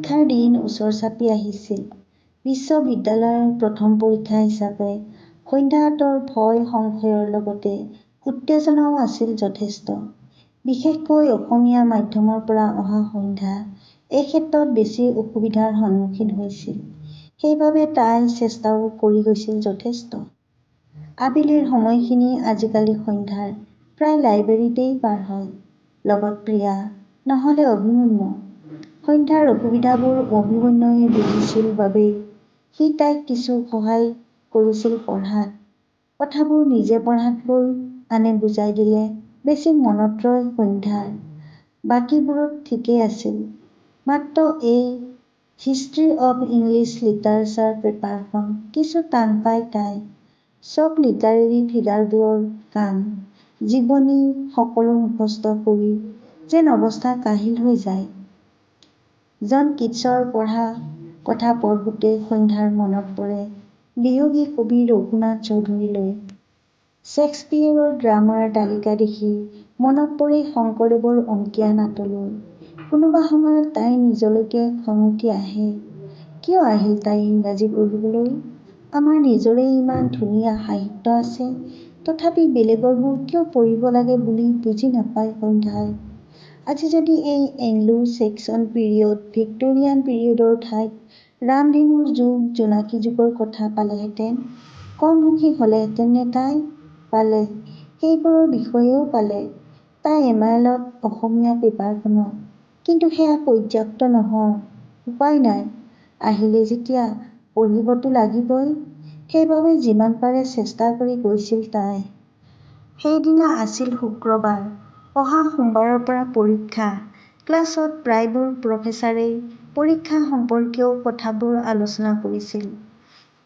পৰীক্ষাৰ দিন ওচৰ চাপি আহিছিল। বিশ্ববিদ্যালয়ৰ প্ৰথম পৰীক্ষা হিচাপে সন্ধ্যাহঁতৰ ভয় সংশয়ৰ লগতে উত্তেজনাও আছিল যথেষ্ট। বিশেষকৈ অসমীয়া মাধ্যমৰ পৰা অহা সন্ধ্যা এই ক্ষেত্ৰত বেছি অসুবিধাৰ সন্মুখীন হৈছিল। সেইবাবে তাই চেষ্টাও কৰি গৈছিল যথেষ্ট। আবেলিৰ সময়খিনি আজিকালি সন্ধ্যাৰ প্ৰায় লাইব্ৰেৰীতেই পাৰ হয়। লগত প্ৰিয়া, নহলে অভিমন্যু। সন্ধ্যাৰ অসুবিধাবোৰ অভিমন্যুৱে বুজিছিল বাবেই সি তাইক কিছু সহায় কৰিছিল পঢ়াত। কথাবোৰ নিজে পঢ়াতকৈ আনে বুজাই দিলে বেছি মনত ৰয় সন্ধ্যাৰ। বাকীবোৰত ঠিকেই আছিল। মাত্ৰ এই হিষ্ট্ৰী অৱ ইংলিছ লিটাৰেচাৰ পেপাৰখন কিছু টান পায় তাই। চব লিটাৰেৰী ফিগাৰবোৰৰ কাম, জীৱনী সকলো মুখস্থ কৰি যেন অৱস্থা কাহিল হৈ যায়। জন কিটছৰ পঢ়া কথা পঢ়োঁতেই সন্ধ্যাৰ মনত পৰে বিয়োগী কবি ৰঘুনাথ চৌধুৰীলৈ। শ্বেক্সপীয়েৰৰ ড্ৰামাৰ তালিকা দেখি মনত পৰে শংকৰদেৱৰ অংকীয়া নাটলৈ। কোনোবা সময়ত তাইৰ নিজলৈকে খং উঠি আহে, কিয় আহিল তাই ইংৰাজী পঢ়িবলৈ? আমাৰ নিজৰে ইমান ধুনীয়া সাহিত্য আছে, তথাপি বেলেগৰবোৰ কিয় পঢ়িব লাগে বুলি বুজি নাপায় সন্ধ্যাই। আজি যদি এই এংলো ছেক্সন পিৰিয়ড, ভিক্টোৰিয়ান পিৰিয়ডৰ ঠাইত ৰামধেনুৰ যুগ, জোনাকী যুগৰ কথা পালেহেঁতেন, কম সুখী হলেহেঁতেন নে তাই? পালে, সেইবোৰৰ বিষয়েও পালে তাই এমাইলত অসমীয়া পেপাৰখনত। কিন্তু সেয়া পৰ্যাপ্ত নহয়। উপায় নাই, আহিলে যেতিয়া পঢ়িবতো লাগিবই। সেইবাবে যিমান পাৰে চেষ্টা কৰি গৈছিল তাই। সেইদিনা আছিল শুক্ৰবাৰ। অহা সোমবাৰৰ পৰা পৰীক্ষা। ক্লাছত প্ৰায়বোৰ প্ৰফেছাৰেই পৰীক্ষা সম্পৰ্কীয় কথাবোৰ আলোচনা কৰিছিল।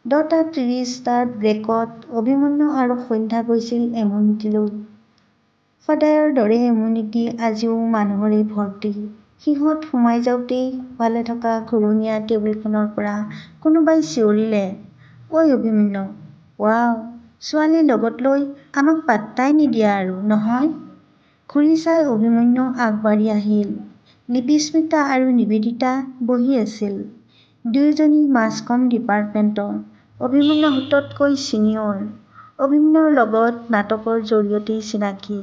10:30টাৰ ব্ৰেকত অভিমন্যু আৰু সন্ধ্যা গৈছিল এমনিটিলৈ। সদায়ৰ দৰে এমনিটি আজিও মানুহৰে ভৰ্তি। সিহঁত সোমাই যাওঁতেই সিফালে থকা ঘূৰণীয়া টেবুলখনৰ পৰা কোনোবাই চিঞৰিলে, ঐ অভিমন্যু, ৱাও, ছোৱালী লগত লৈ আমাক পাত্তাই নিদিয়া আৰু, নহয়? ঘূৰি চাই অভিমন্যু আগবাঢ়ি আহিল। লিপিস্মিতা আৰু নিবেদিতা বহি আছিল। দুয়োজনী মাছ কম ডিপাৰ্টমেণ্টৰ। অভিমন্যুহঁততকৈ ছিনিয়ৰ। অভিমন্যুৰ লগত নাটকৰ জৰিয়তেই চিনাকি।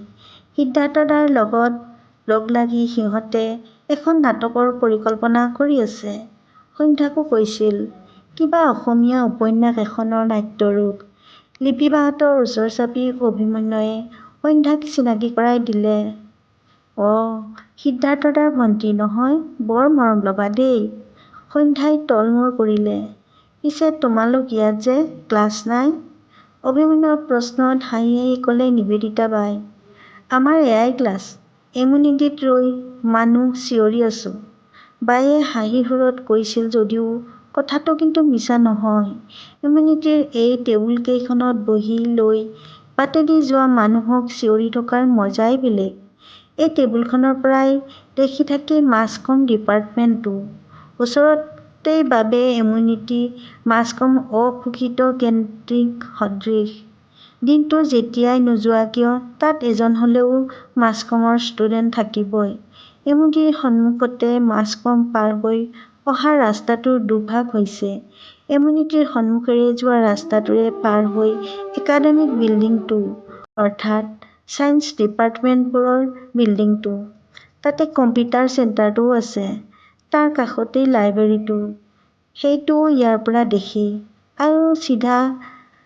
সিদ্ধাৰ্থদাৰ লগত লগ লাগি সিহঁতে এখন নাটকৰ পৰিকল্পনা কৰি আছে। সন্ধ্যাকো কৈছিল, কিবা অসমীয়া উপন্যাস এখনৰ নাট্যৰূপ। লিপিবাহঁতৰ ওচৰ চাপি অভিমন্যুৱে সন্ধ্যাক চিনাকি কৰাই দিলে। সিদ্ধাৰ্থদাৰ ভণ্টী নহয়, বৰ মৰম লগা দেই। সন্ধ্যাই তলমূৰ কৰিলে। পিছে তোমালোক ইয়াত যে, ক্লাছ নাই? অভিমন্যুৰ প্ৰশ্নত হাঁহি হাঁহি কলে নিবেদিতা বাই। আমাৰ এয়াই ক্লাছ। এমনিটিত ৰৈ মানুহ চিঞৰি আছো। বায়ে হাঁহিৰ সুৰত কৈছিল যদিও কথাটো কিন্তু মিছা নহয়। এমনিটিৰ এই টেবুলকেইখনত বহি লৈ বাটেদি যোৱা মানুহক চিঞৰি থকাৰ মজাই বেলেগ। এই টেবুলখনৰ পৰাই দেখি থাকে মাছ কম ডিপাৰ্টমেণ্টটো। ওচৰতেই বাবে এমনিটি মাছ কম অশোষিত কেন্দ্ৰিক সদৃশ। দিনটো যেতিয়াই নোযোৱা কিয় তাত এজন হলেও মাছ কমৰ ষ্টুডেণ্ট থাকিবই। এমনিটিৰ সন্মুখতে মাছ কম পাৰ হৈ অহা ৰাস্তাটোৰ দুভাগ হৈছে। এমনিটিৰ সন্মুখেৰে যোৱা ৰাস্তাটোৰে পাৰ হৈ একাডেমিক বিল্ডিংটো, অৰ্থাৎ ছায়েন্স ডিপাৰ্টমেণ্টবোৰৰ বিল্ডিংটো। তাতে কম্পিউটাৰ চেণ্টাৰটোও আছে। তাৰ কাষতেই লাইব্ৰেৰীটো। সেইটোও ইয়াৰ পৰা দেখি। আৰু চিধা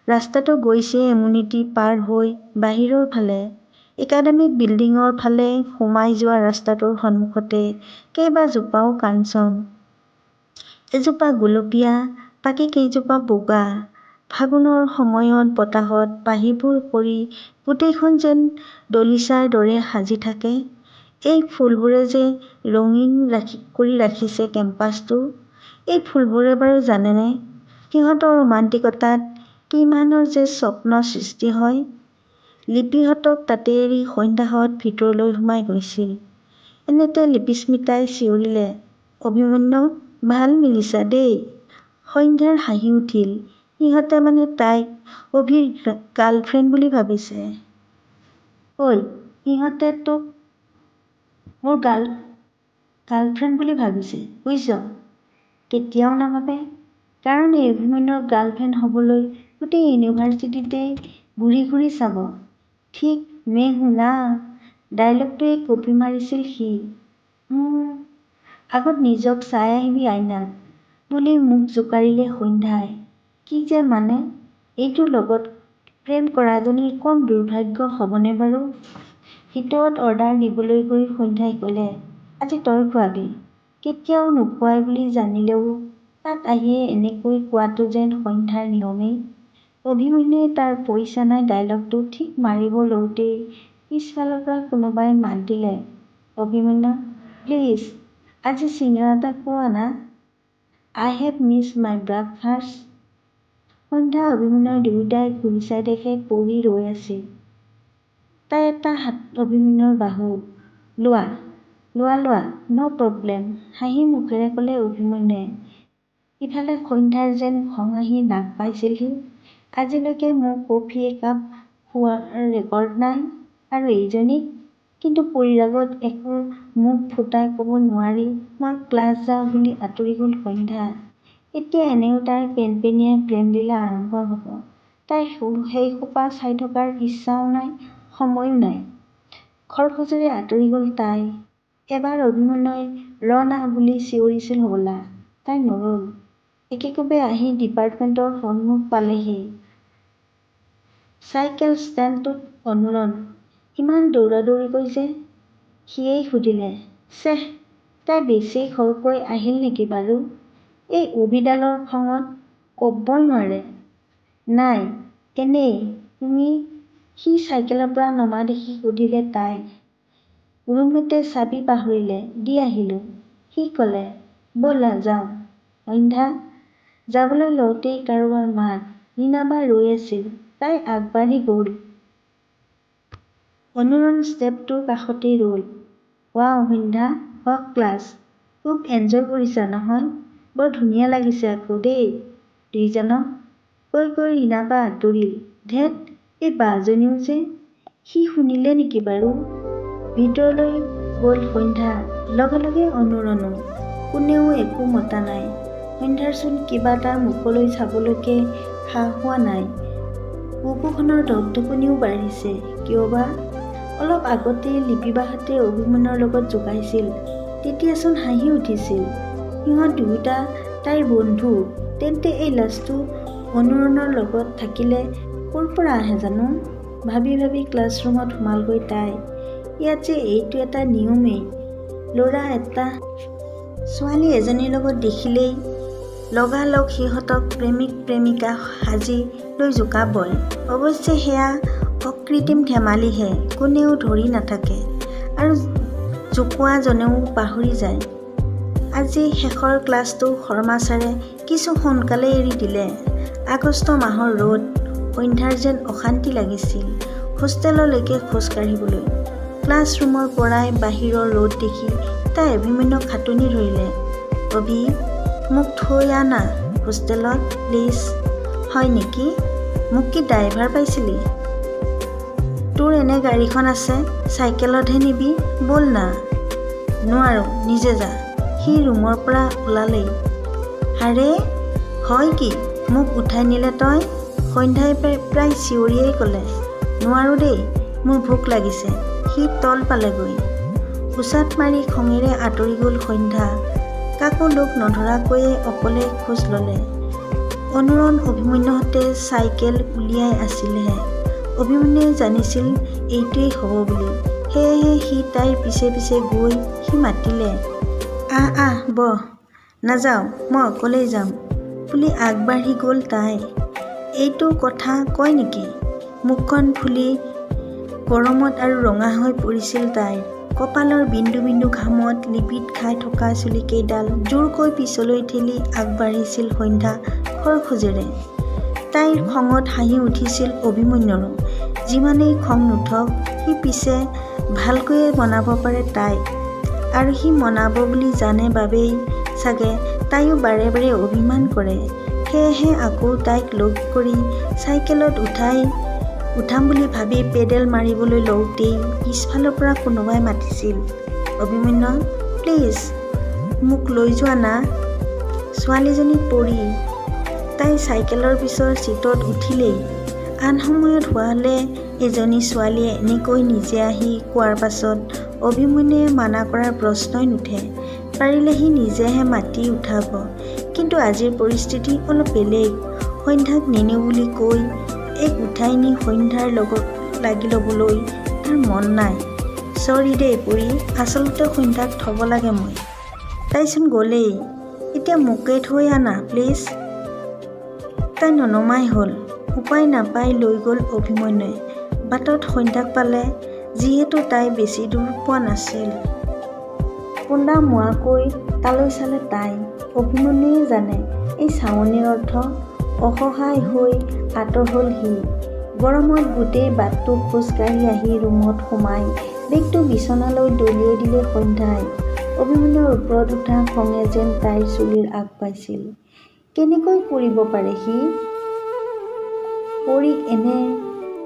ৰাস্তাটো গৈছে এমনিটি পাৰ হৈ বাহিৰৰ ফালে। একাডেমিক বিল্ডিঙৰ ফালে সোমাই যোৱা ৰাস্তাটোৰ সন্মুখতে কেইবাজোপাও কাঞ্চন। এজোপা গুলপীয়া, বাকী কেইজোপা বগা। ফাগুনৰ সময়ত বতাহত পাহিবোৰ পৰি গোটেইখন যেন দলিচাৰ দৰে সাজি থাকে। এই ফুলবোৰে যে ৰঙীন কৰি ৰাখিছে কেম্পাছটো। এই ফুলবোৰে বাৰু জানেনে, সিহঁতৰ ৰোমান্টিকতাত কিমানৰ যে স্বপ্ন সৃষ্টি হয়। লিপিহঁতক তাতে এৰি সন্ধ্যাহঁত ভিতৰলৈ সোমাই গৈছিল। এনেতে লিপিস্মিতাই চিঞৰিলে, অভিমন্যু, ভাল মিলিছা দেই। সন্ধ্যাৰ হাঁহি উঠিল। সিহঁতে মানে তাইক অভিৰ গাৰ্লফ্ৰেণ্ড বুলি ভাবিছে। ঐ, সিহঁতে তোক মোৰ গাৰ্লফ্ৰেণ্ড বুলি ভাবিছে, বুজিছ? কেতিয়াও নাভাবে। কাৰণ এই অভিমন্যুৰ গাৰ্লফ্ৰেণ্ড হ'বলৈ গোটেই ইউনিভাৰ্চিটিতে ঘূৰি চাব। ঠিক মে হুলা ডাইলগটোৱে কপি মাৰিছিল সি। আগত নিজক চাই আহিবি আইনাত বুলি মুখ জোকাৰিলে সন্ধ্যাই। কি যে মানে, এইটোৰ লগত প্ৰেম কৰাজনীৰ কম দুৰ্ভাগ্য হ'বনে বাৰু? ভিতৰত অৰ্ডাৰ দিবলৈ গৈ সন্ধ্যাই ক'লে, আজি তই খুৱাবি। কেতিয়াও নোখোৱাই বুলি জানিলেও তাত আহিয়ে এনেকৈ কোৱাটো যেন সন্ধ্যাৰ নিয়মেই। অভিমন্যুৱে তাৰ পইচা নাই ডাইলগটো ঠিক মাৰিব লওঁতেই পিছফালৰ পৰা কোনোবাই মাত দিলে, অভিমন্যু প্লিজ আজি চিঙৰা এটা খোৱা না। আই হেভ মিছ মাই ব্ৰেকফাষ্ট। সন্ধ্যা অভিমন্যুৰ দুয়োটাই ঘূৰি চাই দেখে পৰি ৰৈ আছিল। তাই এটা হাত অভিমন্যুৰ বাহুত। লোৱা ন' প্ৰব্লেম, হাঁহি মুখেৰে ক'লে অভিমন্যুৱে। ইফালে সন্ধ্যাৰ যেন খং আহি নাক পাইছিলহি। আজিলৈকে মোৰ কফি একাপ খোৱাৰ ৰেকৰ্ড নাই, আৰু এইজনীক? কিন্তু পৰিৰাগত একো মুখ ফুটাই ক'ব নোৱাৰি মই ক্লাছ যাওঁ বুলি আঁতৰি গ'ল সন্ধ্যা। এতিয়া এনেও তাইৰ পেনপেনীয়া প্ৰেমলীলা আৰম্ভ হ'ব। তাইৰ সেইসোপা চাই থকাৰ ইচ্ছাও নাই, সময়ো নাই। খৰখেচেৰে আঁতৰি গ'ল তাই। এবাৰ অভিমন্যুই ৰ না বুলি চিঞৰিছিল হ'বলা। তাই নৰল। একেকোবে আহি ডিপাৰ্টমেণ্টৰ সন্মুখ পালেহি। চাইকেল ষ্টেণ্ডটোত অনুৰণ। ইমান দৌৰাদৌৰিকৈ যে? সিয়েই সুধিলে। চেহ, তাই বেছি খৰকৈ আহিল নেকি বাৰু? এই অভিডালৰ খঙত ক'বই নোৱাৰে। নাই, এনেই। তুমি? সি চাইকেলৰ পৰা নমা দেখি সুধিলে তাইক। ৰুমমেটে চাবি পাহৰিলে, দি আহিলোঁ। সি ক'লে, ব'লা যাওঁ। সন্ধ্যা যাবলৈ লওঁতেই কাৰোবাৰ মাত। ৰীণাবা ৰৈ আছিল। তাই আগবাঢ়ি গ'ল। অনুৰণ ষ্টেপটোৰ কাষতেই ৰ'ল। ৱাও সন্ধ্যা, হওক ক্লাছ। খুব এনজয় কৰিছা নহয়? বৰ ধুনীয়া লাগিছে আকৌ দেই দুইজনক। কৈ ৰীণাবা আঁতৰিল। ধেৎ, এই বাজনীও যে। সি শুনিলে নেকি বাৰু? ভিতৰলৈ গ'ল সন্ধ্যা। লগে অনুৰণো। কোনেও একো মতা নাই। সন্ধ্যাৰচোন কিবা তাৰ মুখলৈ চাবলৈকে সাহ হোৱা নাই। বুকুখনৰ ধপধপনিও বাঢ়িছে। কিয় বা? অলপ আগতেই লিপিবাহঁতে অভিমন্যুৰ লগত জোকাইছিল। তেতিয়াচোন হাঁহি উঠিছিল। সিহঁত দুয়োটা তাইৰ বন্ধু। তেন্তে এই লাজটো অনুৰণৰ লগত থাকিলে ক'ৰ পৰা আহে জানো? ভাবি ক্লাছৰুমত সোমালগৈ তাই। ইয়াত যে এইটো এটা নিয়মেই। ল'ৰা এটা ছোৱালী এজনীৰ লগত দেখিলেই লগালগ সিহঁতক প্ৰেমিক-প্ৰেমিকা সাজি লৈ জোকাবই। অৱশ্যে সেয়া অকৃত্ৰিম ধেমালিহে, কোনেও ধৰি নাথাকে, আৰু জোকোৱাজনেও পাহৰি যায়। আজি শেষৰ ক্লাছটো শৰ্মা ছাৰে কিছু সোনকালে এৰি দিলে। আগষ্ট মাহৰ ৰ'দ। সন্ধ্যাৰ যেন অশান্তি লাগিছিল হোষ্টেললৈকে খোজ কাঢ়িবলৈ। ক্লাছৰুমৰ পৰাই বাহিৰৰ ৰ'দ দেখি তাই অভিমন্যুক খাটনি ধৰিলে। অভি, মোক থৈ আহ না হোষ্টেলত প্লিজ। হয় নেকি? মোক কি ড্ৰাইভাৰ পাইছিলি? তোৰ এনে গাড়ীখন আছে, চাইকেলতহে নিবি, ব'ল না। নোৱাৰো, নিজে যা। সি ৰুমৰ পৰা ওলালেই। আৰে হয় কি, মোক উঠাই নিলে তই? সন্ধ্যাই প্ৰায় চিঞৰিয়েই ক'লে। নোৱাৰো দেই, মোৰ ভোক লাগিছে। সি তল পালেগৈ। উচাত মাৰি খঙেৰে আঁতৰি গ'ল সন্ধ্যা। কাকো লগ নধৰাকৈয়ে অকলে খোজ ল'লে। অনুৰণ অভিমন্যুহঁতে চাইকেল উলিয়াই আছিলহে। অভিমন্যুৱে জানিছিল এইটোৱেই হ'ব বুলি। সেয়েহে সি তাইৰ পিছে গৈ সি মাতিলে, আহ বহ। নাযাওঁ, মই অকলেই যাম বুলি আগবাঢ়ি গ'ল তাই। এইটো কথা কয় নেকি? মুখখন ফুলি গৰমত আৰু ৰঙা হৈ পৰিছিল তাইৰ। কপালৰ বিন্দু ঘামত লিপিত খাই থকা চুলিকেইডাল জোৰকৈ পিছলৈ ঠেলি আগবাঢ়িছিল সন্ধ্যা খৰখেজেৰে। তাইৰ খঙত হাঁহি উঠিছিল অভিমন্যুৰো। যিমানেই খং নুঠক, সি পিছে ভালকৈয়ে মনাব পাৰে তাইক। আৰু সি মনাব বুলি জানে বাবেই চাগে তাইও বাৰে অভিমান কৰে। সেয়েহে আকৌ তাইক লগ কৰি চাইকেলত উঠাম বুলি ভাবি পেডেল মাৰিবলৈ লওঁতেই পিছফালৰ পৰা কোনোবাই মাতিছিল, অভিমন্যু প্লিজ মোক লৈ যোৱা না। ছোৱালীজনী পৰী। তাই চাইকেলৰ পিছৰ ছিটত উঠিলেই। আন সময়ত হোৱা হ'লে এজনী ছোৱালীয়ে এনেকৈ নিজে আহি কোৱাৰ পাছত অভিমন্যুৱে মানা কৰাৰ প্ৰশ্নই নুঠে। পাৰিলে সি নিজেহে মাতি উঠাব। কিন্তু আজিৰ পৰিস্থিতি অলপ বেলেগ। সন্ধ্যাক নিনিওঁ বুলি কৈ এক উঠাই নি সন্ধ্যাৰ লগত লাগি ল'বলৈ তাৰ মন নাই। চৰি দেই পৰী, আচলতে সন্ধ্যাক থ'ব লাগে মই। তাইচোন গ'লেই, এতিয়া মোকে থৈ আনা প্লিজ। তাই ননমাই হ'ল। উপায় নাপাই লৈ গ'ল অভিমন্যুৱে। বাটত সন্ধ্যাক পালে, যিহেতু তাই বেছি দূৰ পোৱা নাছিল। পোন্দা মোৱাকৈ তালৈ চালে তাই। অভিমন্যুৱে জানে এই চাৱনিৰ অৰ্থ। অসহায় হৈ আঁতৰ হ'ল সি। গৰমত গোটেই বাটটো খোজকাঢ়ি আহি ৰুমত সোমাই বেগটো বিচনালৈ দলিয়াই দিলে সন্ধ্যাই। অভিমন্যুৰ ওপৰত উঠা খঙে যেন তাইৰ চুলিৰ আগ পাইছিল। কেনেকৈ কৰিব পাৰে সি?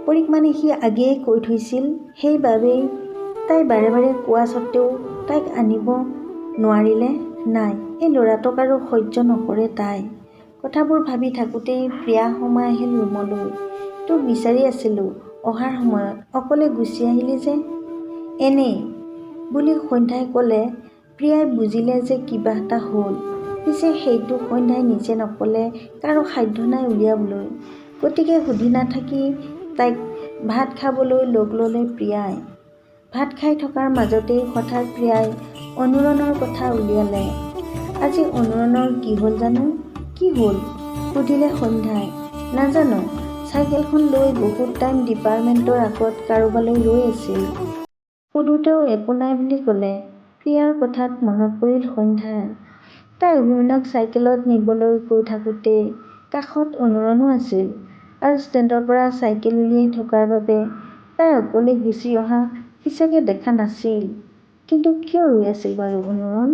পৰীক মানে সি আগেয়ে কৈ থৈছিল। সেইবাবেই তাই বাৰে বাৰে কোৱা স্বত্বেও তাইক আনিব নোৱাৰিলে। নাই, এই ল'ৰাটোক আৰু সহ্য নকৰে তাই। কথাবোৰ ভাবি থাকোঁতেই প্ৰিয়া সোমাই আহিল ৰুমলৈ। তোক বিচাৰি আছিলোঁ অহাৰ সময়ত, অকলে গুচি আহিলি যে। এনেই বুলি সন্ধ্যাই ক'লে। প্ৰিয়াই বুজিলে যে কিবা এটা হ'ল। পিছে সেইটো সন্ধ্যাই নিজে নক'লে কাৰো সাধ্য নাই উলিয়াবলৈ। গতিকে সুধি নাথাকি তাইক ভাত খাবলৈ লগ ল'লে প্ৰিয়াই। ভাত খাই থকাৰ মাজতেই হঠাৎ প্ৰিয়াই অনুৰণৰ কথা উলিয়ালে। আজি অনুৰণৰ কি হ'ল জানো? কি হ'ল? সুধিলে সন্ধ্যাই। নাজানো, চাইকেলখন লৈ বহুত টাইম ডিপাৰ্টমেণ্টৰ আগত কাৰোবালৈ ৰৈ আছিল। সোধোতেও একো নাই বুলি ক'লে। প্ৰিয়াৰ কথাত মনত পৰিল সন্ধ্যাৰ। তাই অভিমন্যুক চাইকেলত নিবলৈ কৈ থাকোঁতে কাষত অনুৰণো আছিল আৰু ষ্টেণ্ডৰ পৰা চাইকেল উলিয়াই থকাৰ বাবে তাই অকলে গুচি অহা সঁচাকৈ দেখা নাছিল। কিন্তু কিয় ৰৈ আছিল বাৰু অনুৰণ?